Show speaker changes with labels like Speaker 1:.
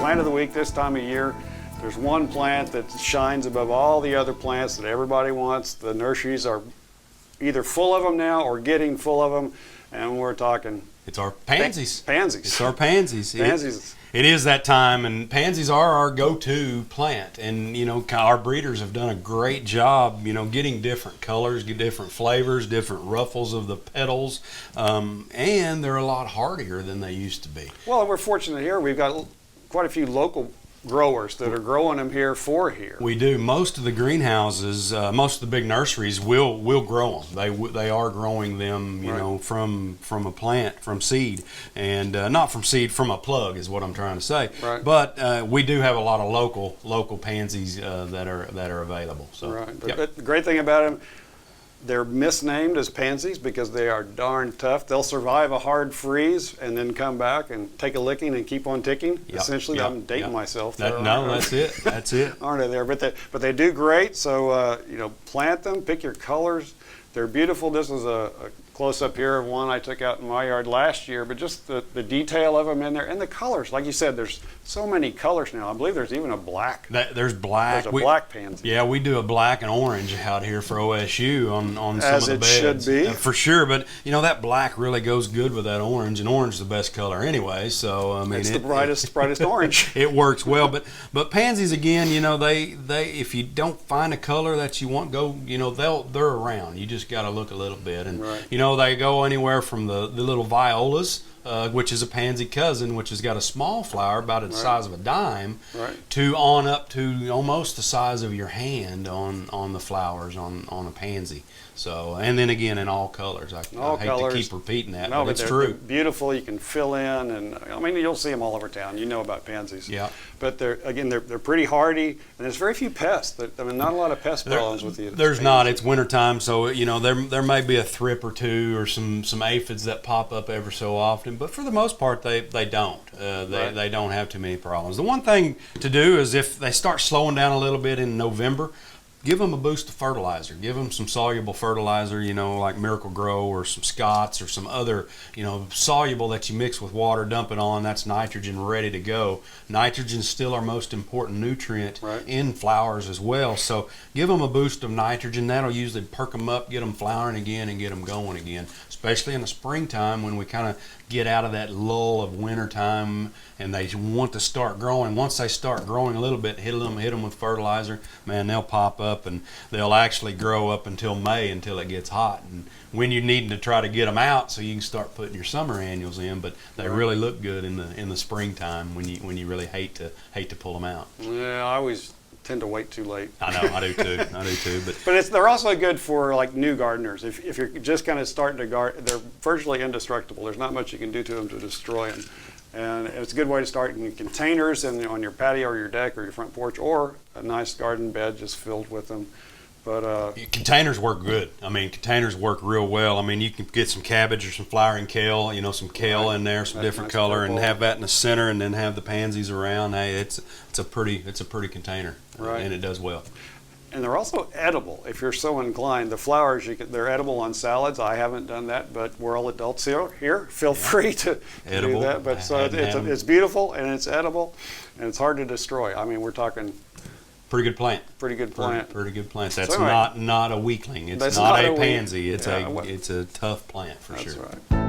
Speaker 1: plant of the week this time of year. There's one plant that shines above all the other plants that everybody wants. The nurseries are either full of them now or getting full of them, and we're talking.
Speaker 2: It's our pansies.
Speaker 1: Pansies.
Speaker 2: It's our pansies.
Speaker 1: Pansies.
Speaker 2: It is that time, and pansies are our go-to plant. And you know, our breeders have done a great job, you know, getting different colors, different flavors, different ruffles of the petals, and they're a lot hardier than they used to be.
Speaker 1: Well, we're fortunate here. We've got quite a few local growers that are growing them here for here.
Speaker 2: We do. Most of the greenhouses, most of the big nurseries will grow them. They are growing them, you know, from a plant, from seed, and not from seed, from a plug is what I'm trying to say.
Speaker 1: Right.
Speaker 2: But we do have a lot of local pansies that are available. So.
Speaker 1: Right. But the great thing about them, they're misnamed as pansies because they are darn tough. They'll survive a hard freeze and then come back and take a licking and keep on ticking.
Speaker 2: Yep.
Speaker 1: Essentially, I'm dating myself.
Speaker 2: No, that's it. That's it.
Speaker 1: Aren't they there? But they do great. So you know, plant them, pick your colors. They're beautiful. This is a close-up here of one I took out in my yard last year, but just the detail of them in there and the colors. Like you said, there's so many colors now. I believe there's even a black.
Speaker 2: There's black.
Speaker 1: There's a black pansy.
Speaker 2: Yeah, we do a black and orange out here for OSU on some of the beds.
Speaker 1: As it should be.
Speaker 2: For sure, but you know, that black really goes good with that orange, and orange is the best color anyway, so I mean.
Speaker 1: It's the brightest orange.
Speaker 2: It works well, but pansies, again, you know, they if you don't find a color that you want, you know, they're around. You just got to look a little bit, and you know, they go anywhere from the little violas, which is a pansy cousin, which has got a small flower about the size of a dime, to on up to almost the size of your hand on the flowers on a pansy. So, and then again in all colors. I hate to keep repeating that, but it's true.
Speaker 1: They're beautiful. You can fill in, and I mean, you'll see them all over town. You know about pansies.
Speaker 2: Yeah.
Speaker 1: But they're pretty hardy, and there's very few pests. I mean, not a lot of pest problems with you.
Speaker 2: There's not. It's wintertime, so you know there may be a thrip or two or some aphids that pop up ever so often, but for the most part they don't. They don't have too many problems. The one thing to do is if they start slowing down a little bit in November, give them a boost of fertilizer. Give them some soluble fertilizer, you know, like Miracle Grow or some Scott's or some other, you know, soluble that you mix with water, dump it on. That's nitrogen ready to go. Nitrogen is still our most important nutrient in flowers as well. So give them a boost of nitrogen. That'll usually perk them up, get them flowering again, and get them going again, especially in the springtime when we kind of get out of that lull of wintertime and they want to start growing. Once they start growing a little bit, hit them with fertilizer, man, they'll pop up and they'll actually grow up until May, until it gets hot. And when you need to try to get them out so you can start putting your summer annuals in, but they really look good in the springtime when you really hate to pull them out.
Speaker 1: Yeah, I always tend to wait too late.
Speaker 2: I know, I do too.
Speaker 1: But they're also good for like new gardeners. If you're just kind of starting to garden, they're virtually indestructible. There's not much you can do to them to destroy them. And it's a good way to start in containers and on your patio or your deck or your front porch, or a nice garden bed just filled with them. But
Speaker 2: containers work good. I mean, containers work real well. I mean, you can get some cabbage or some flowering kale, you know, some kale in there, some different color, and have that in the center, and then have the pansies around. Hey, it's a pretty container, and it does well.
Speaker 1: And they're also edible if you're so inclined. The flowers, they're edible on salads. I haven't done that, but we're all adults here. Feel free to do that. But so it's beautiful and it's edible, and it's hard to destroy. I mean, we're talking.
Speaker 2: Pretty good plant.
Speaker 1: Pretty good plant.
Speaker 2: Pretty good plant. That's not a weakling. It's not a pansy. It's a tough plant for sure.
Speaker 1: That's right.